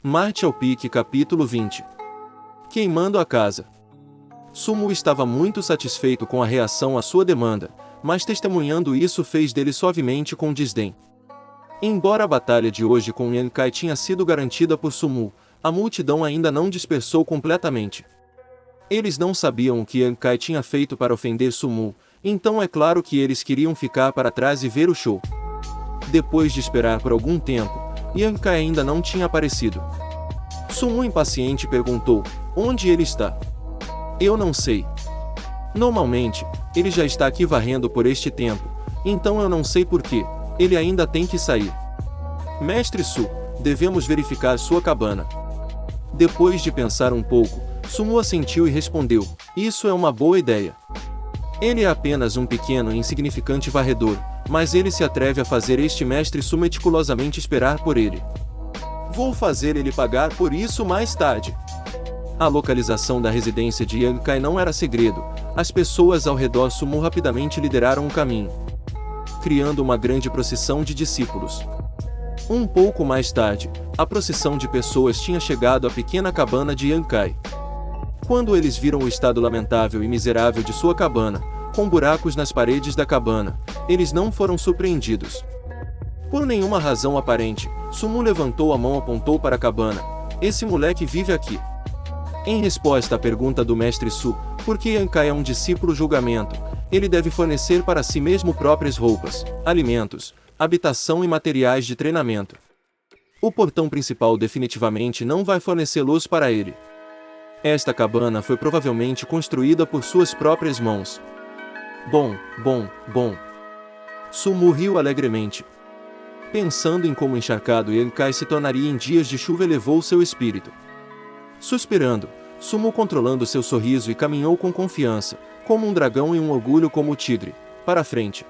Marte ao Pique capítulo 20. Queimando a casa. Sumu estava muito satisfeito com a reação à sua demanda, mas testemunhando isso fez dele suavemente com desdém. Embora a batalha de hoje com Yankai tinha sido garantida por Sumu, a multidão ainda não dispersou completamente. Eles não sabiam o que Yankai tinha feito para ofender Sumu, então é claro que eles queriam ficar para trás e ver o show. Depois de esperar por algum tempo, Yankai ainda não tinha aparecido. Sumu impaciente perguntou: onde ele está? Eu não sei. Normalmente, ele já está aqui varrendo por este tempo, então eu não sei por que ele ainda tem que sair. Mestre Su, devemos verificar sua cabana. Depois de pensar um pouco, Sumu assentiu e respondeu: isso é uma boa ideia. Ele é apenas um pequeno e insignificante varredor, mas ele se atreve a fazer este mestre Su meticulosamente esperar por ele. Vou fazer ele pagar por isso mais tarde. A localização da residência de Yankai não era segredo, as pessoas ao redor Sumu rapidamente lideraram o caminho, criando uma grande procissão de discípulos. Um pouco mais tarde, a procissão de pessoas tinha chegado à pequena cabana de Yankai. Quando eles viram o estado lamentável e miserável de sua cabana, com buracos nas paredes da cabana, eles não foram surpreendidos. Por nenhuma razão aparente, Sumu levantou a mão e apontou para a cabana. Esse moleque vive aqui. Em resposta à pergunta do mestre Su, por que Yankai é um discípulo julgamento, ele deve fornecer para si mesmo próprias roupas, alimentos, habitação e materiais de treinamento. O portão principal definitivamente não vai fornecê-los para ele. Esta cabana foi provavelmente construída por suas próprias mãos. Bom. Sumu riu alegremente. Pensando em como encharcado Yankai se tornaria em dias de chuva, elevou seu espírito. Suspirando, Sumu controlando seu sorriso e caminhou com confiança, como um dragão e um orgulho como o tigre, para a frente.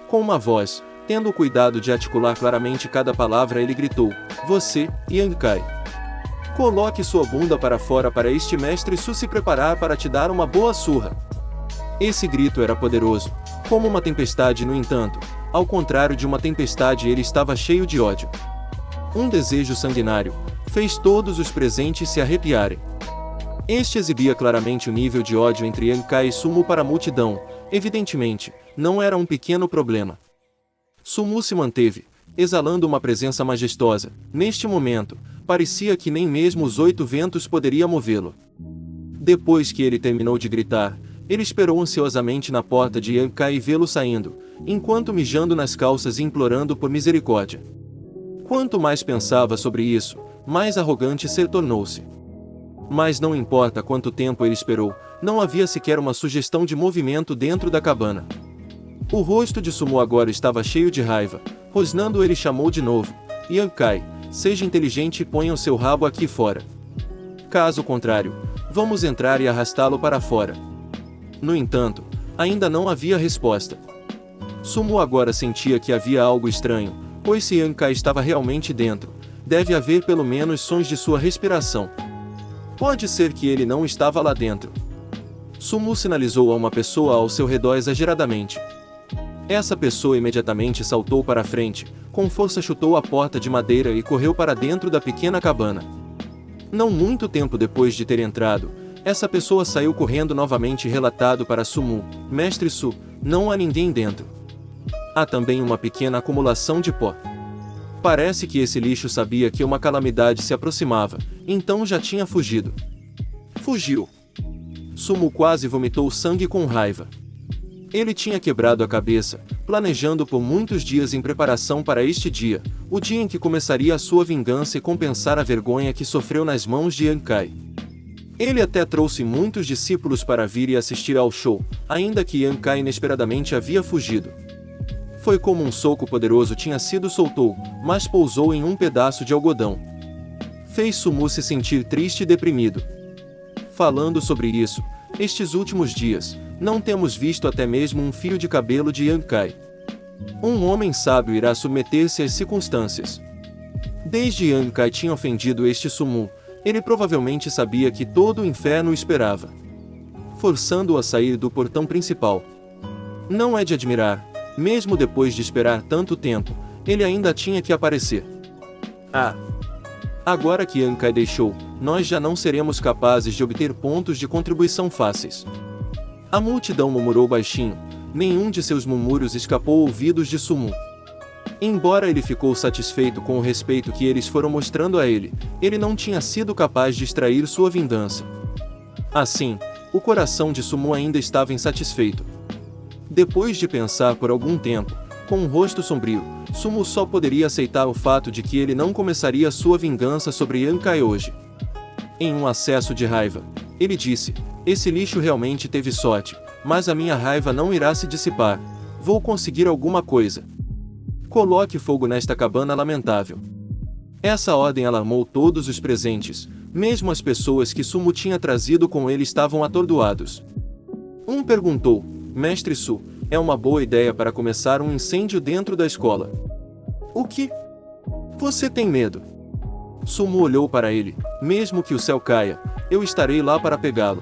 Com uma voz, tendo o cuidado de articular claramente cada palavra, ele gritou: você, Yankai. Coloque sua bunda para fora para este mestre Su se preparar para te dar uma boa surra. Esse grito era poderoso, como uma tempestade. No entanto, ao contrário de uma tempestade, ele estava cheio de ódio. Um desejo sanguinário fez todos os presentes se arrepiarem. Este exibia claramente o nível de ódio entre Yankai e Sumu para a multidão. Evidentemente, não era um pequeno problema. Sumu se manteve, exalando uma presença majestosa. Neste momento, parecia que nem mesmo os 8 ventos poderia movê-lo. Depois que ele terminou de gritar, ele esperou ansiosamente na porta de Yankai e vê-lo saindo, enquanto mijando nas calças e implorando por misericórdia. Quanto mais pensava sobre isso, mais arrogante se tornou-se. Mas não importa quanto tempo ele esperou, não havia sequer uma sugestão de movimento dentro da cabana. O rosto de Sumu agora estava cheio de raiva. Rosnando, ele chamou de novo: Yankai, seja inteligente e ponha o seu rabo aqui fora. Caso contrário, vamos entrar e arrastá-lo para fora. No entanto, ainda não havia resposta. Sumu agora sentia que havia algo estranho, pois se Yankai estava realmente dentro, deve haver pelo menos sons de sua respiração. Pode ser que ele não estava lá dentro. Sumu sinalizou a uma pessoa ao seu redor exageradamente. Essa pessoa imediatamente saltou para a frente, com força chutou a porta de madeira e correu para dentro da pequena cabana. Não muito tempo depois de ter entrado, essa pessoa saiu correndo novamente, relatado para Sumu: Mestre Su, não há ninguém dentro. Há também uma pequena acumulação de pó. Parece que esse lixo sabia que uma calamidade se aproximava, então já tinha fugido. Fugiu. Sumu quase vomitou sangue com raiva. Ele tinha quebrado a cabeça, planejando por muitos dias em preparação para este dia, o dia em que começaria a sua vingança e compensar a vergonha que sofreu nas mãos de Yankai. Ele até trouxe muitos discípulos para vir e assistir ao show, ainda que Yankai inesperadamente havia fugido. Foi como um soco poderoso tinha sido soltou, mas pousou em um pedaço de algodão. Fez Sumu se sentir triste e deprimido. Falando sobre isso, estes últimos dias, não temos visto até mesmo um fio de cabelo de Yankai. Um homem sábio irá submeter-se às circunstâncias. Desde Yankai tinha ofendido este Sumu, ele provavelmente sabia que todo o inferno o esperava, forçando-o a sair do portão principal. Não é de admirar, mesmo depois de esperar tanto tempo, ele ainda tinha que aparecer. Agora que Yankai deixou, nós já não seremos capazes de obter pontos de contribuição fáceis. A multidão murmurou baixinho, nenhum de seus murmúrios escapou aos ouvidos de Sumu. Embora ele ficou satisfeito com o respeito que eles foram mostrando a ele, ele não tinha sido capaz de extrair sua vingança. Assim, o coração de Sumu ainda estava insatisfeito. Depois de pensar por algum tempo, com um rosto sombrio, Sumu só poderia aceitar o fato de que ele não começaria sua vingança sobre Yankai hoje. Em um acesso de raiva, ele disse: "Esse lixo realmente teve sorte, mas a minha raiva não irá se dissipar. Vou conseguir alguma coisa. Coloque fogo nesta cabana lamentável." Essa ordem alarmou todos os presentes, mesmo as pessoas que Sumu tinha trazido com ele estavam atordoados. Um perguntou: "Mestre Su, é uma boa ideia para começar um incêndio dentro da escola." "O que? Você tem medo?" Sumu olhou para ele: "Mesmo que o céu caia, eu estarei lá para pegá-lo.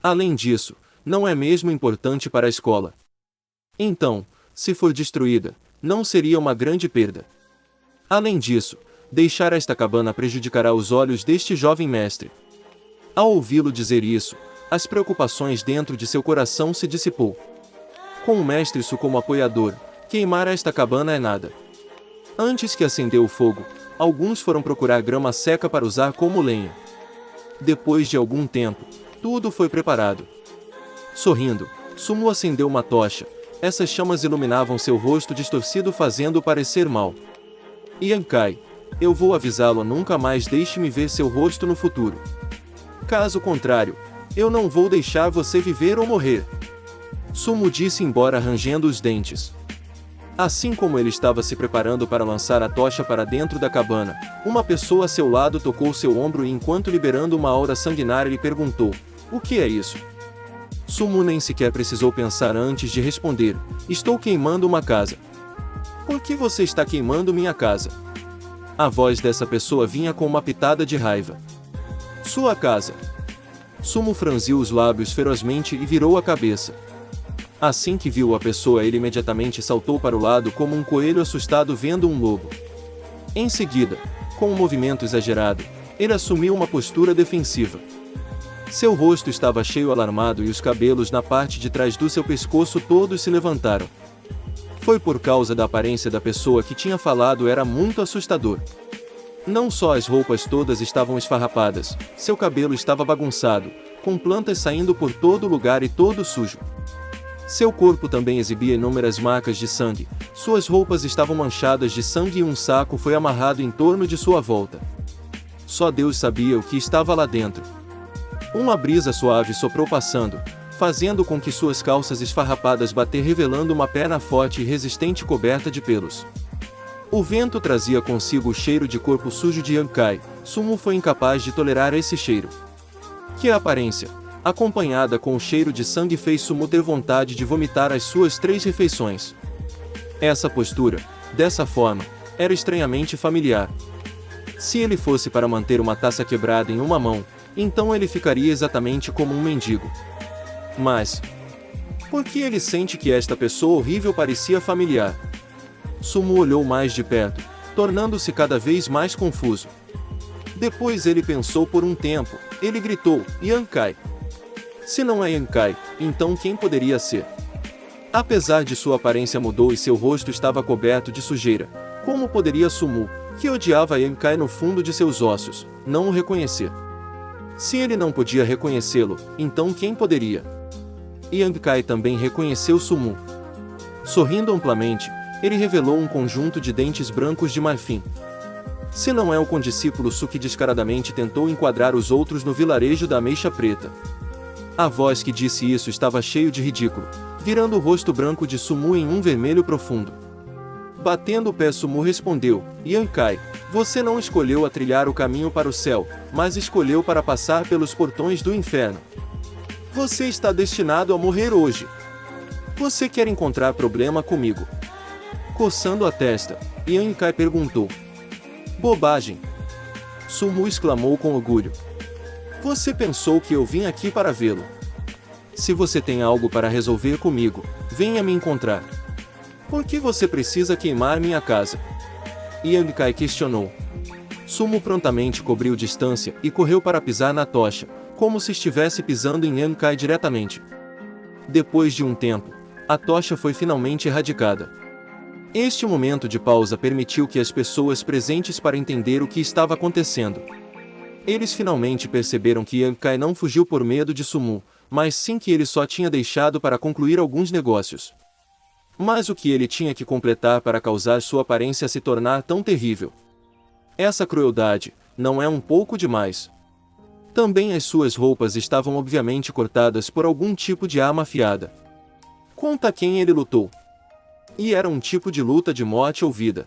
Além disso, não é mesmo importante para a escola. Então, se for destruída, não seria uma grande perda. Além disso, deixar esta cabana prejudicará os olhos deste jovem mestre." Ao ouvi-lo dizer isso, as preocupações dentro de seu coração se dissipou. Com o mestre Su como apoiador, queimar esta cabana é nada. Antes que acendeu o fogo, alguns foram procurar grama seca para usar como lenha. Depois de algum tempo, tudo foi preparado. Sorrindo, Sumu acendeu uma tocha. Essas chamas iluminavam seu rosto distorcido, fazendo-o parecer mal. "Yankai, eu vou avisá-lo a nunca mais deixe-me ver seu rosto no futuro. Caso contrário, eu não vou deixar você viver ou morrer." Sumu disse, embora rangendo os dentes. Assim como ele estava se preparando para lançar a tocha para dentro da cabana, uma pessoa a seu lado tocou seu ombro e, enquanto liberando uma aura sanguinária, lhe perguntou: "O que é isso?" Sumu nem sequer precisou pensar antes de responder: "Estou queimando uma casa." "Por que você está queimando minha casa?" A voz dessa pessoa vinha com uma pitada de raiva. "Sua casa." Sumu franziu os lábios ferozmente e virou a cabeça. Assim que viu a pessoa, ele imediatamente saltou para o lado como um coelho assustado vendo um lobo. Em seguida, com um movimento exagerado, ele assumiu uma postura defensiva. Seu rosto estava cheio alarmado e os cabelos na parte de trás do seu pescoço todos se levantaram. Foi por causa da aparência da pessoa que tinha falado, era muito assustador. Não só as roupas todas estavam esfarrapadas, seu cabelo estava bagunçado, com plantas saindo por todo lugar e todo sujo. Seu corpo também exibia inúmeras marcas de sangue, suas roupas estavam manchadas de sangue e um saco foi amarrado em torno de sua volta. Só Deus sabia o que estava lá dentro. Uma brisa suave soprou passando, fazendo com que suas calças esfarrapadas bater, revelando uma perna forte e resistente coberta de pelos. O vento trazia consigo o cheiro de corpo sujo de Yankai. Sumu foi incapaz de tolerar esse cheiro. Que aparência, acompanhada com o cheiro de sangue, fez Sumu ter vontade de vomitar as suas 3 refeições. Essa postura, dessa forma, era estranhamente familiar. Se ele fosse para manter uma taça quebrada em uma mão, então ele ficaria exatamente como um mendigo. Mas por que ele sente que esta pessoa horrível parecia familiar? Sumu olhou mais de perto, tornando-se cada vez mais confuso. Depois ele pensou por um tempo. Ele gritou: "Yankai! Se não é Yankai, então quem poderia ser?" Apesar de sua aparência mudou e seu rosto estava coberto de sujeira, como poderia Sumu, que odiava Yankai no fundo de seus ossos, não o reconhecer? Se ele não podia reconhecê-lo, então quem poderia? Yankai também reconheceu Sumu. Sorrindo amplamente, ele revelou um conjunto de dentes brancos de marfim. Se não é o condiscípulo Su que descaradamente tentou enquadrar os outros no vilarejo da Ameixa Preta. A voz que disse isso estava cheio de ridículo, virando o rosto branco de Sumu em um vermelho profundo. Batendo o pé, Sumu respondeu: "Yankai, você não escolheu a trilhar o caminho para o céu, mas escolheu para passar pelos portões do inferno. Você está destinado a morrer hoje. Você quer encontrar problema comigo?" Coçando a testa, Yankai perguntou: "Bobagem!" Sumu exclamou com orgulho. "Você pensou que eu vim aqui para vê-lo? Se você tem algo para resolver comigo, venha me encontrar. Por que você precisa queimar minha casa?" Yankai questionou. Sumo prontamente cobriu distância e correu para pisar na tocha, como se estivesse pisando em Yankai diretamente. Depois de um tempo, a tocha foi finalmente erradicada. Este momento de pausa permitiu que as pessoas presentes para entender o que estava acontecendo. Eles finalmente perceberam que Yankai não fugiu por medo de Sumu, mas sim que ele só tinha deixado para concluir alguns negócios. Mas o que ele tinha que completar para causar sua aparência se tornar tão terrível? Essa crueldade não é um pouco demais? Também as suas roupas estavam obviamente cortadas por algum tipo de arma afiada. Contra quem ele lutou. E era um tipo de luta de morte ou vida.